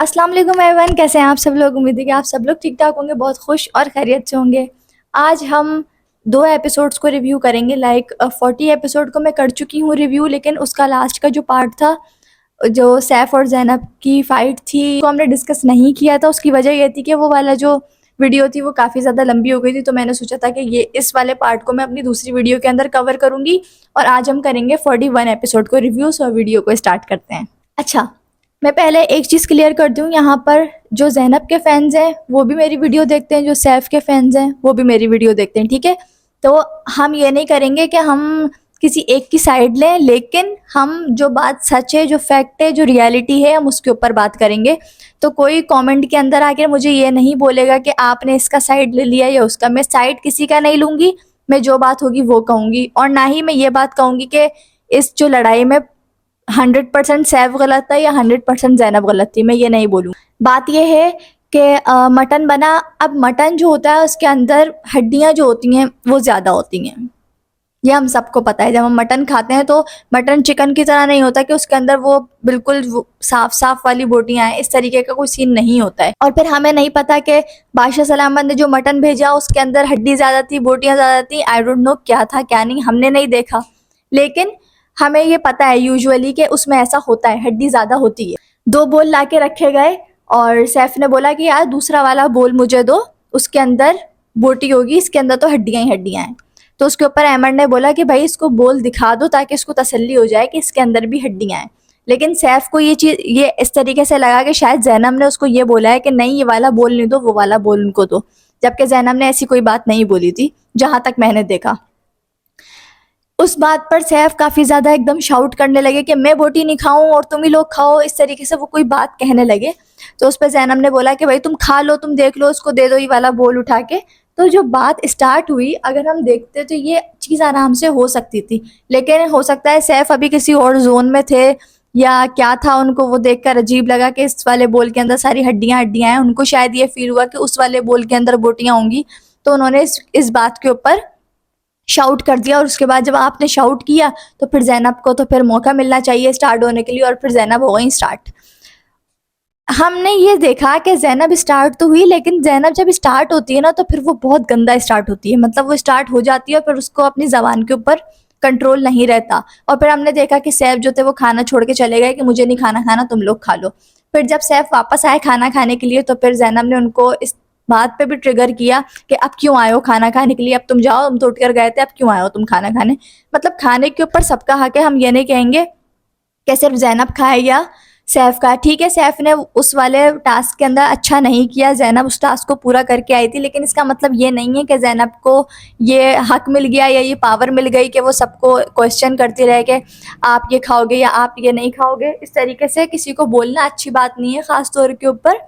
अस्सलाम वालेकुम एवरीवन, कैसे हैं आप सब लोग। उम्मीद है कि आप सब लोग ठीक ठाक होंगे, बहुत खुश और खैरियत से होंगे। आज हम 2 एपिसोड्स को रिव्यू करेंगे। 40 एपिसोड को मैं कर चुकी हूँ रिव्यू, लेकिन उसका लास्ट का जो पार्ट था, जो सैफ और जैनब की फ़ाइट थी, वो हमने डिस्कस नहीं किया था। उसकी वजह ये थी कि वो वाला जो वीडियो थी वो काफ़ी ज़्यादा लंबी हो गई थी, तो मैंने सोचा था कि ये इस वाले पार्ट को मैं अपनी दूसरी वीडियो के अंदर कवर करूँगी। और आज हम करेंगे 41 एपिसोड को रिव्यू। सो वीडियो को स्टार्ट करते हैं। अच्छा, मैं पहले एक चीज़ क्लियर कर दूँ, यहाँ पर जो ज़ैनब के फैंस हैं वो भी मेरी वीडियो देखते हैं, जो सैफ के फैंस हैं वो भी मेरी वीडियो देखते हैं, ठीक है। तो हम ये नहीं करेंगे कि हम किसी एक की साइड लें, लेकिन हम जो बात सच है, जो फैक्ट है, जो रियलिटी है, हम उसके ऊपर बात करेंगे। तो कोई कमेंट के अंदर आकर मुझे ये नहीं बोलेगा कि आपने इसका साइड ले लिया या उसका। मैं साइड किसी का नहीं लूँगी, मैं जो बात होगी वो कहूँगी। और ना ही मैं ये बात कहूँगी कि इस जो लड़ाई में 100% सैफ गलत था या 100% जैनब गलत थी, मैं ये नहीं बोलूँ। बात ये है कि मटन बना। अब मटन जो होता है उसके अंदर हड्डियाँ जो होती हैं वो ज़्यादा होती हैं, ये हम सबको पता है। जब हम मटन खाते हैं तो मटन चिकन की तरह नहीं होता कि उसके अंदर वो बिल्कुल साफ साफ वाली बोटियां हैं, इस तरीके का कोई सीन नहीं होता है। और फिर हमें नहीं पता कि बादशाह सलामत ने जो मटन भेजा उसके अंदर हड्डी ज़्यादा थी, बोटियां ज़्यादा थी। आई डोंट नो क्या था क्या नहीं, हमने नहीं देखा, लेकिन हमें ये पता है यूजुअली कि उसमें ऐसा होता है, हड्डी ज़्यादा होती है। 2 बोल ला के रखे गए और सैफ ने बोला कि यार दूसरा वाला बोल मुझे दो, उसके अंदर बोटी होगी, इसके अंदर तो हड्डियाँ ही हड्डियाँ हैं। तो उसके ऊपर अहमद ने बोला कि भाई इसको बोल दिखा दो ताकि इसको तसल्ली हो जाए कि इसके अंदर भी हड्डियाँ हैं। लेकिन सैफ को ये इस तरीके से लगा कि शायद जैनब ने उसको ये बोला है कि नहीं ये वाला बोल नहीं दो, वो वाला बोल उनको दो, जबकि जैनब ने ऐसी कोई बात नहीं बोली थी जहाँ तक मैंने देखा। उस बात पर सैफ काफ़ी ज़्यादा एकदम शाउट करने लगे कि मैं बोटी नहीं खाऊं और तुम ही लोग खाओ, इस तरीके से वो कोई बात कहने लगे। तो उस पर जैनब ने बोला कि भाई तुम खा लो, तुम देख लो, उसको दे दो ये वाला बोल उठा के। तो जो बात स्टार्ट हुई, अगर हम देखते तो ये चीज़ आराम से हो सकती थी, लेकिन हो सकता है सैफ अभी किसी और जोन में थे या क्या था, उनको वो देखकर अजीब लगा कि इस वाले बोल के अंदर सारी हड्डियाँ हड्डियाँ हैं। उनको शायद ये फील हुआ कि उस वाले बोल के अंदर बोटियाँ होंगी, तो उन्होंने इस बात के ऊपर शाउट कर दिया। और उसके बाद जब आपने शाउट किया तो फिर जैनब को तो फिर मौका मिलना चाहिए स्टार्ट होने के लिए, और फिर जैनब हो गई स्टार्ट। हमने ये देखा कि जैनब स्टार्ट तो हुई, लेकिन जैनब जब स्टार्ट होती है ना तो फिर वो बहुत गंदा स्टार्ट होती है। मतलब वो स्टार्ट हो जाती है और फिर उसको अपनी ज़बान के ऊपर कंट्रोल नहीं रहता। और फिर हमने देखा कि सैफ जो थे वो खाना छोड़ के चले गए कि मुझे नहीं खाना खाना, तुम लोग खा लो। फिर जब सैफ वापस आए खाना खाने के लिए तो फिर जैनब ने उनको इस बात पे भी ट्रिगर किया कि अब क्यों आए हो खाना खाने के लिए, अब तुम जाओ, तुम तो उठ कर गए थे, अब क्यों आए हो तुम खाना खाने। मतलब खाने के ऊपर सबका हक है, हम ये नहीं कहेंगे कि सिर्फ जैनब खाए या सैफ का। ठीक है, सैफ ने उस वाले टास्क के अंदर अच्छा नहीं किया, जैनब उस टास्क को पूरा करके आई थी, लेकिन इसका मतलब ये नहीं है कि जैनब को ये हक मिल गया या ये पावर मिल गई कि वो सबको क्वेश्चन करती रहे कि आप ये खाओगे या आप ये नहीं खाओगे। इस तरीके से किसी को बोलना अच्छी बात नहीं है, ख़ास तौर के ऊपर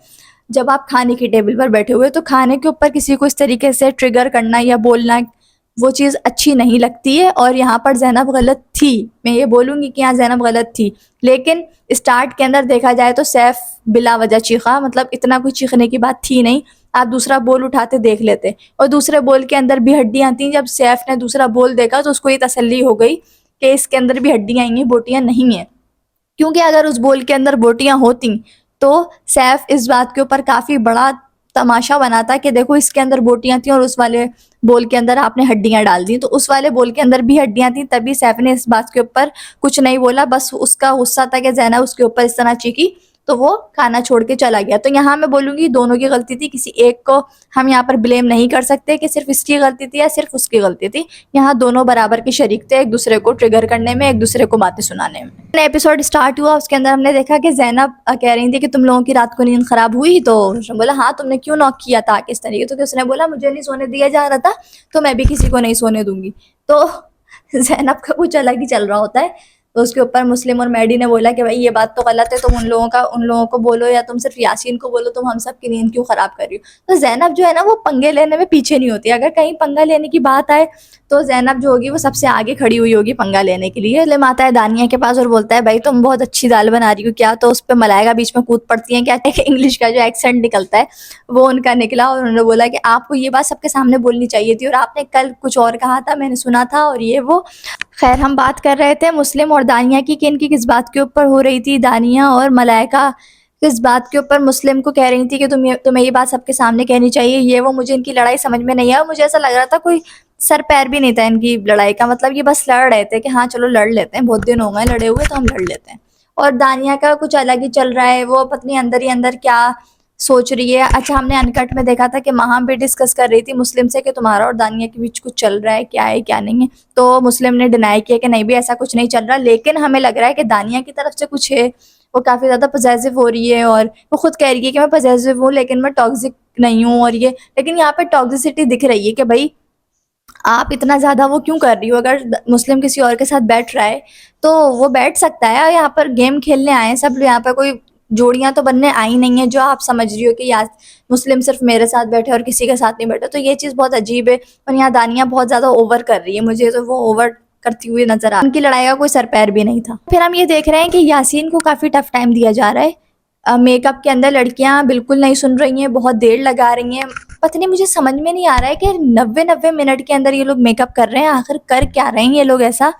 जब आप खाने की टेबल पर बैठे हुए। तो खाने के ऊपर किसी को इस तरीके से ट्रिगर करना या बोलना, वो चीज़ अच्छी नहीं लगती है। और यहाँ पर जैनब गलत थी, मैं ये बोलूँगी कि यहाँ जैनब गलत थी। लेकिन स्टार्ट के अंदर देखा जाए तो सैफ बिला वजह चीखा, मतलब इतना कोई चीखने की बात थी नहीं, आप दूसरा बोल उठाते देख लेते। और दूसरे बोल के अंदर भी हड्डियाँ थी। जब सैफ ने दूसरा बोल देखा तो उसको ये तसल्ली हो गई कि इसके अंदर भी हड्डियाँ आई हैं, बोटियाँ नहीं हैं। क्योंकि अगर उस बोल के अंदर बोटियाँ होती तो सैफ इस बात के ऊपर काफ़ी बड़ा तमाशा बनाता कि देखो इसके अंदर बोटियाँ थी और उस वाले बोल के अंदर आपने हड्डियाँ डाल दी। तो उस वाले बोल के अंदर भी हड्डियाँ थी, तभी सैफ ने इस बात के ऊपर कुछ नहीं बोला। बस उसका गुस्सा था कि ज़ैनब उसके ऊपर इस तरह चीखी तो वो खाना छोड़ के चला गया। तो यहाँ मैं बोलूँगी दोनों की गलती थी, किसी एक को हम यहाँ पर ब्लेम नहीं कर सकते कि सिर्फ इसकी गलती थी या सिर्फ उसकी गलती थी। यहाँ दोनों बराबर के शरीक थे, एक दूसरे को ट्रिगर करने में, एक दूसरे को बातें सुनाने में। एपिसोड स्टार्ट हुआ, उसके अंदर हमने देखा कि जैनब कह रही थी कि तुम लोगों की रात को नींद खराब हुई। तो उसने बोला हाँ तुमने क्यों नॉक किया था किस तरीके। तो उसने बोला मुझे नहीं सोने दिया जा रहा था तो मैं भी किसी को नहीं सोने दूंगी। तो जैनब का कुछ अलग ही चल रहा होता है। तो उसके ऊपर मुस्लिम और मैडी ने बोला कि भाई ये बात तो गलत है, तुम उन लोगों को बोलो या तुम सिर्फ यासीन को बोलो, तुम हम सब की नींद क्यों खराब कर रही हो। तो जैनब जो है ना वो पंगे लेने में पीछे नहीं होती। अगर कहीं पंगा लेने की बात आए तो जैनब जो होगी वो सबसे आगे खड़ी हुई होगी पंगा लेने के लिए। ले माता है दानिया के पास और बोलता है भाई तुम बहुत अच्छी दाल बना रही हो क्या। तो उस पर मलाइका बीच में कूद पड़ती है, क्या इंग्लिश का जो एक्सेंट निकलता है वो उनका निकला और उन्होंने बोला कि आपको ये बात सबके सामने बोलनी चाहिए थी और आपने कल कुछ और कहा था, मैंने सुना था और ये वो। खैर हम बात कर रहे थे मुस्लिम और दानिया की कि इनकी किस बात के ऊपर हो रही थी। दानिया और मलाइका इस बात के ऊपर मुस्लिम को कह रही थी कि तुम्हें ये बात सबके सामने कहनी चाहिए, ये वो। मुझे इनकी लड़ाई समझ में नहीं आया, मुझे ऐसा लग रहा था कोई सर पैर भी नहीं था इनकी लड़ाई का। मतलब ये बस लड़ रहे थे कि हाँ चलो लड़ लेते हैं, बहुत दिन हो गए लड़े हुए तो हम लड़ लेते हैं। और दानिया का कुछ अलग ही चल रहा है, वो पत्नी अंदर ही अंदर क्या सोच रही है। अच्छा, हमने अनकट में देखा था कि महाम भी डिस्कस कर रही थी मुस्लिम से कि तुम्हारा और दानिया के बीच कुछ चल रहा है क्या नहीं है। तो मुस्लिम ने डिनाई किया कि नहीं भी ऐसा कुछ नहीं चल रहा, लेकिन हमें लग रहा है कि दानिया की तरफ से कुछ है। वो काफ़ी ज़्यादा पॉसेसिव हो रही है और वो खुद कह रही है कि मैं पॉसेसिव हूँ लेकिन मैं टॉक्सिक नहीं हूँ। और ये लेकिन यहाँ पे टॉक्सिसिटी दिख रही है कि भाई आप इतना ज़्यादा वो क्यों कर रही हो। अगर मुस्लिम किसी और के साथ बैठ रहा है तो वो बैठ सकता है। यहाँ पर गेम खेलने आए हैं सब लोग, यहाँ पर कोई जोड़ियां तो बनने आई नहीं है जो आप समझ रही हो कि यार मुस्लिम सिर्फ मेरे साथ बैठे और किसी के साथ नहीं बैठे। तो ये चीज़ बहुत अजीब है। और यहाँ दानिया बहुत ज़्यादा ओवर कर रही है, मुझे तो वो ओवर करती हुई नजर आ, उनकी लड़ाई का कोई सर पैर भी नहीं था। फिर हम ये देख रहे हैं कि यासीन को काफ़ी टफ टाइम दिया जा रहा है। मेकअप के अंदर लड़कियां बिल्कुल नहीं सुन रही हैं, बहुत देर लगा रही हैं। पता नहीं, मुझे समझ में नहीं आ रहा है कि 90-90 मिनट के अंदर ये लोग मेकअप कर रहे हैं, आखिर कर क्या रहे हैं ये लोग ऐसा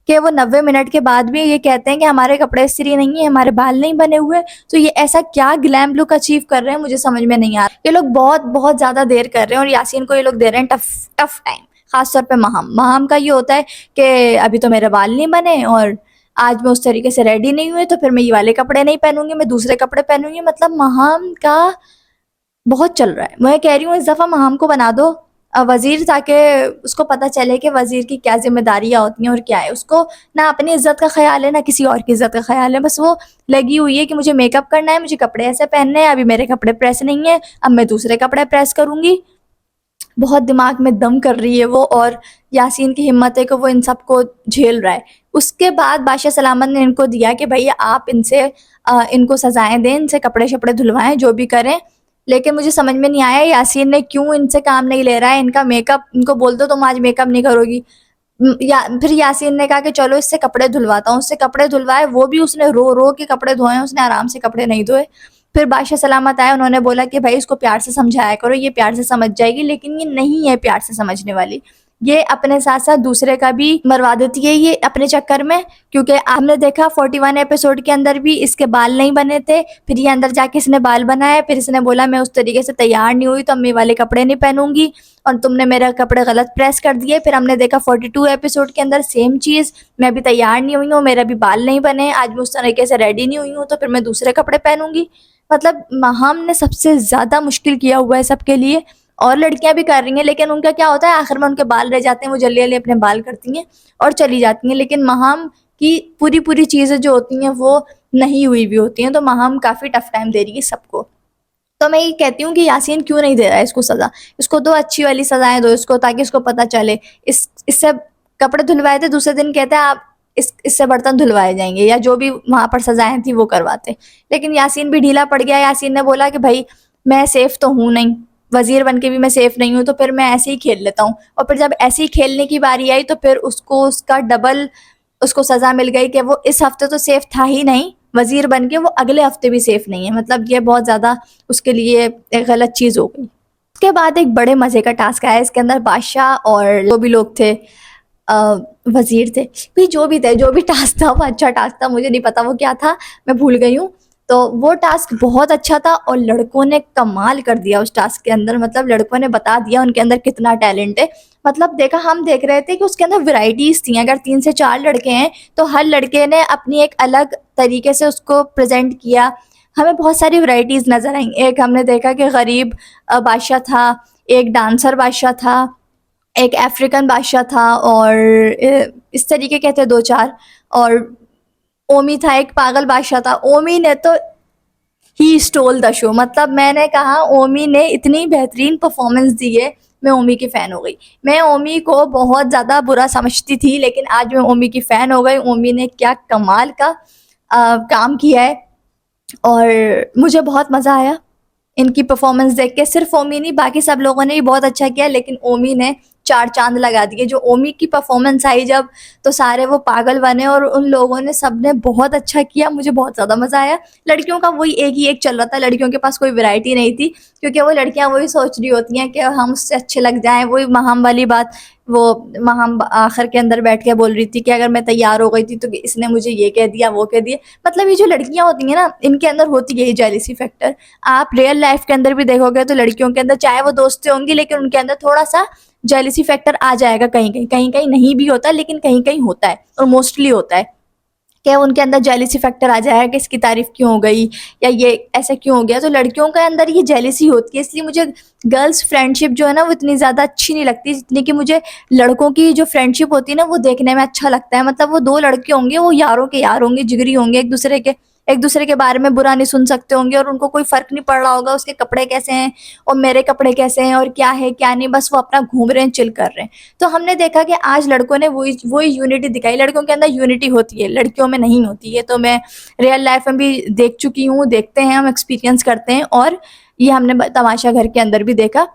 कि वो 90 मिनट के बाद भी ये कहते हैं कि हमारे कपड़े इस्त्री नहीं है, हमारे बाल नहीं बने हुए। तो ये ऐसा क्या ग्लैम लुक अचीव कर रहे हैं, मुझे समझ में नहीं आ रहा। ये लोग बहुत बहुत ज़्यादा देर कर रहे हैं और यासीन को ये लोग दे रहे हैं टफ टफ टाइम। खासतौर पे महाम महाम का ये होता है कि अभी तो मेरे बाल नहीं बने और आज मैं उस तरीके से रेडी नहीं हुई तो फिर मैं ये वाले कपड़े नहीं पहनूंगी, मैं दूसरे कपड़े पहनूंगी। मतलब महाम का बहुत चल रहा है। मैं कह रही हूँ इस दफ़ा महाम को बना दो वज़ीर, ताकि उसको पता चले कि वज़ीर की क्या जिम्मेदारियाँ होती हैं और क्या है। उसको ना अपनी इज्जत का ख्याल है ना किसी और की इज्जत का ख्याल है, बस वो लगी हुई है कि मुझे मेकअप करना है, मुझे कपड़े ऐसे पहनने हैं, अभी मेरे कपड़े प्रेस नहीं है, अब मैं दूसरे कपड़े प्रेस करूंगी। बहुत दिमाग में दम कर रही है वो। और यासीन की हिम्मत है कि वो इन सबको झेल रहा है। उसके बाद बादशाह सलामत ने इनको दिया कि भैया आप इनसे इनको सजाएं दें, इनसे कपड़े शपड़े धुलवाएं, जो भी करें। लेकिन मुझे समझ में नहीं आया यासीन ने क्यों इनसे काम नहीं ले रहा है। इनका मेकअप, इनको बोल दो तुम आज मेकअप नहीं करोगी। या फिर यासीन ने कहा कि चलो इससे कपड़े धुलवाता हूँ। उससे कपड़े धुलवाए, वो भी उसने रो रो के कपड़े धोए, उसने आराम से कपड़े नहीं धोए। फिर बादशाह सलामत आए, उन्होंने बोला कि भाई इसको प्यार से समझाया करो, ये प्यार से समझ जाएगी। लेकिन ये नहीं है प्यार से समझने वाली, ये अपने साथ साथ दूसरे का भी मरवा देती है ये अपने चक्कर में। क्योंकि आपने देखा 41 एपिसोड के अंदर भी इसके बाल नहीं बने थे, फिर ये अंदर जाके इसने बाल बनाए, फिर इसने बोला मैं उस तरीके से तैयार नहीं हुई तो अब मैं वाले कपड़े नहीं पहनूंगी और तुमने मेरे कपड़े गलत प्रेस कर दिए। फिर हमने देखा 42 एपिसोड के अंदर सेम चीज़, मैं भी तैयार नहीं हुई हूँ, मेरा भी बाल नहीं बने, आज मैं उस तरीके से रेडी नहीं हुई हूँ तो फिर मैं दूसरे कपड़े पहनूंगी। मतलब महाम ने सबसे ज़्यादा मुश्किल किया हुआ है सबके लिए। और लड़कियां भी कर रही हैं लेकिन उनका क्या होता है, आखिर में उनके बाल रह जाते हैं, वो जल्दी जल्दी अपने बाल करती हैं और चली जाती हैं। लेकिन महाम की पूरी पूरी चीज़ें जो होती हैं वो नहीं हुई भी होती हैं। तो महाम काफ़ी टफ टाइम दे रही है सबको। तो मैं ये कहती हूँ कि यासीन क्यों नहीं दे रहा है इसको सज़ा। इसको दो अच्छी वाली सज़ाएं दो इसको, ताकि इसको पता चले। इससे कपड़े धुलवाए थे, दूसरे दिन कहते हैं आप इससे बर्तन धुलवाए जाएंगे, या जो भी वहाँ पर सज़ाएं थी वो करवाते। लेकिन यासीन भी ढीला पड़ गया। यासीन ने बोला कि भाई मैं सेफ़ तो हूँ नहीं, वज़ीर बन के भी मैं सेफ़ नहीं हूँ, तो फिर मैं ऐसे ही खेल लेता हूँ। और फिर जब ऐसे ही खेलने की बारी आई तो फिर उसको उसका डबल उसको सज़ा मिल गई कि वो इस हफ्ते तो सेफ़ था ही नहीं वज़ीर बन के, वो अगले हफ्ते भी सेफ़ नहीं है। मतलब ये बहुत ज़्यादा उसके लिए एक गलत चीज़ हो गई। उसके बाद एक बड़े मज़े का टास्क आया, इसके अंदर बादशाह और जो भी लोग थे वज़ीर थे, भाई जो भी थे, जो भी टास्क था वो अच्छा टास्क था। मुझे नहीं पता वो क्या था, मैं भूल गई हूँ। तो वो टास्क बहुत अच्छा था और लड़कों ने कमाल कर दिया उस टास्क के अंदर। मतलब लड़कों ने बता दिया उनके अंदर कितना टैलेंट है। मतलब देखा, हम देख रहे थे कि उसके अंदर वैरायटीज़ थी। अगर 3 से 4 लड़के हैं तो हर लड़के ने अपनी एक अलग तरीके से उसको प्रेजेंट किया। हमें बहुत सारी वैरायटीज़ नज़र आई। एक हमने देखा कि गरीब बादशाह था, एक डांसर बादशाह था, एक अफ्रीकन बादशाह था, और इस तरीके के थे 2-4। और ओमी था, एक पागल बादशाह था। ओमी ने तो ही स्टोल द शो। मतलब मैंने कहा ओमी ने इतनी बेहतरीन परफॉर्मेंस दी है, मैं ओमी की फ़ैन हो गई। मैं ओमी को बहुत ज़्यादा बुरा समझती थी लेकिन आज मैं ओमी की फ़ैन हो गई। ओमी ने क्या कमाल का काम किया है और मुझे बहुत मज़ा आया इनकी परफॉर्मेंस देख के। सिर्फ ओमी नहीं, बाकी सब लोगों ने भी बहुत अच्छा किया, लेकिन ओमी ने चार चांद लगा दिए। जो ओमी की परफॉर्मेंस आई जब, तो सारे वो पागल बने और उन लोगों ने सबने बहुत अच्छा किया, मुझे बहुत ज़्यादा मज़ा आया। लड़कियों का वही एक ही एक चल रहा था, लड़कियों के पास कोई वैरायटी नहीं थी, क्योंकि वो लड़कियां वही सोच रही होती हैं कि हम उससे अच्छे लग जाएं। वही महाम वाली बात, वो महाम आखिर के अंदर बैठ के बोल रही थी कि अगर मैं तैयार हो गई थी तो इसने मुझे ये कह दिया वो कह दिया। मतलब ये जो लड़कियां होती हैं ना, इनके अंदर होती है ये जेलिसी फैक्टर। आप रियल लाइफ के अंदर भी देखोगे तो लड़कियों के अंदर चाहे वो दोस्तें होंगी, लेकिन उनके अंदर थोड़ा सा जेलिसी फैक्टर आ जाएगा। कहीं कहीं, कहीं कहीं नहीं भी होता, लेकिन कहीं कहीं होता है और मोस्टली होता है कि उनके अंदर जेलिसी फैक्टर आ जाएगा कि इसकी तारीफ क्यों हो गई या ये ऐसा क्यों हो गया। तो लड़कियों के अंदर ये जेलिसी होती है, इसलिए मुझे गर्ल्स फ्रेंडशिप जो है ना वो इतनी ज़्यादा अच्छी नहीं लगती जितनी कि मुझे लड़कों की जो फ्रेंडशिप होती है ना वो देखने में अच्छा लगता है। मतलब वो दो लड़के होंगे, वो यारों के यार होंगे, जिगरी होंगे, एक दूसरे के बारे में बुरा नहीं सुन सकते होंगे और उनको कोई फ़र्क नहीं पड़ रहा होगा उसके कपड़े कैसे हैं और मेरे कपड़े कैसे हैं और क्या है क्या नहीं, बस वो अपना घूम रहे हैं, चिल कर रहे हैं। तो हमने देखा कि आज लड़कों ने वही वही यूनिटी दिखाई। लड़कों के अंदर यूनिटी होती है, लड़कियों में नहीं होती है। तो मैं रियल लाइफ में भी देख चुकी हूँ, देखते हैं हम, एक्सपीरियंस करते हैं, और ये हमने तमाशा घर के अंदर भी देखा।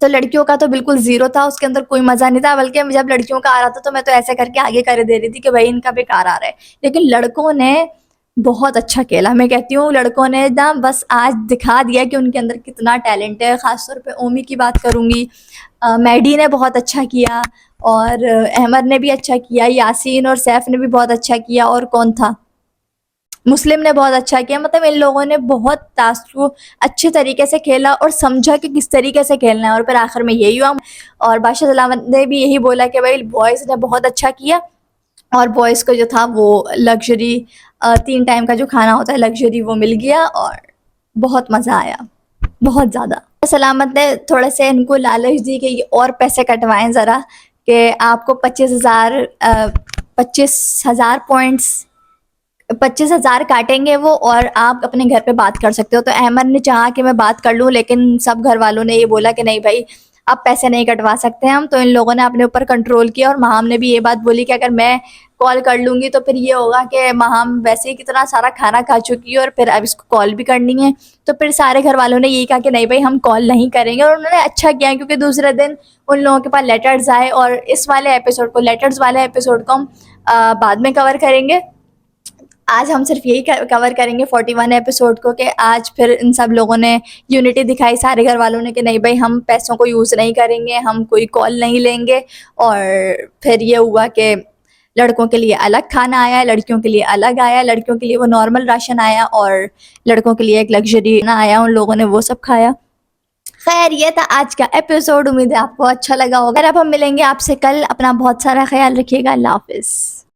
तो लड़कियों का तो बिल्कुल ज़ीरो था, उसके अंदर कोई मज़ा नहीं था, बल्कि जब लड़कियों का आ रहा था तो मैं तो ऐसे करके आगे कर दे रही थी कि भाई इनका बेकार आ रहा है। लेकिन लड़कों ने बहुत अच्छा खेला। मैं कहती हूँ लड़कों ने ना बस आज दिखा दिया कि उनके अंदर कितना टैलेंट है। ख़ासतौर पे ओमी की बात करूँगी, मैडी ने बहुत अच्छा किया और अहमद ने भी अच्छा किया, यासीन और सैफ ने भी बहुत अच्छा किया, और कौन था, मुस्लिम ने बहुत अच्छा किया। मतलब इन लोगों ने बहुत टास्क को अच्छे तरीके से खेला और समझा कि किस तरीके से खेलना है, और फिर आखिर में यही हुआ। और बादशाह सलामत ने भी यही बोला कि भाई बॉयज़ ने बहुत अच्छा किया, और बॉयज़ को जो था वो लग्जरी 3 टाइम का जो खाना होता है लग्जरी वो मिल गया, और बहुत मज़ा आया, बहुत ज़्यादा। सलामत ने थोड़े से इनको लालच दी कि ये और पैसे कटवाएं ज़रा, कि आपको 25,000 पॉइंट्स, 25,000 काटेंगे वो, और आप अपने घर पे बात कर सकते हो। तो अहमद ने चाहा कि मैं बात कर लूँ, लेकिन सब घर वालों ने ये बोला कि नहीं भाई आप पैसे नहीं कटवा सकते हम। तो इन लोगों ने अपने ऊपर कंट्रोल किया, और महाम ने भी ये बात बोली कि अगर मैं कॉल कर लूँगी तो फिर ये होगा कि महाम वैसे ही कितना सारा खाना खा चुकी है और फिर अब इसको कॉल भी करनी है। तो फिर सारे घर वालों ने यही कहा कि नहीं भाई हम कॉल नहीं करेंगे, और उन्होंने अच्छा किया, क्योंकि दूसरे दिन उन लोगों के पास लेटर्स आए, और इस वाले एपिसोड को, लेटर्स वाले एपिसोड को हम बाद में कवर करेंगे। आज हम सिर्फ यही कवर करेंगे 41 एपिसोड को, कि आज फिर इन सब लोगों ने यूनिटी दिखाई, सारे घर वालों ने, कि नहीं भाई हम पैसों को यूज़ नहीं करेंगे, हम कोई कॉल नहीं लेंगे। और फिर ये हुआ कि लड़कों के लिए अलग खाना आया, लड़कियों के लिए अलग आया, लड़कियों के लिए वो नॉर्मल राशन आया और लड़कों के लिए एक लग्जरी खाना आया, उन लोगों ने वो सब खाया। खैर ये था आज का एपिसोड, उम्मीद है आपको अच्छा लगा होगा। अब हम मिलेंगे आपसे कल, अपना बहुत सारा ख्याल रखिएगा, अल्लाह हाफिज़।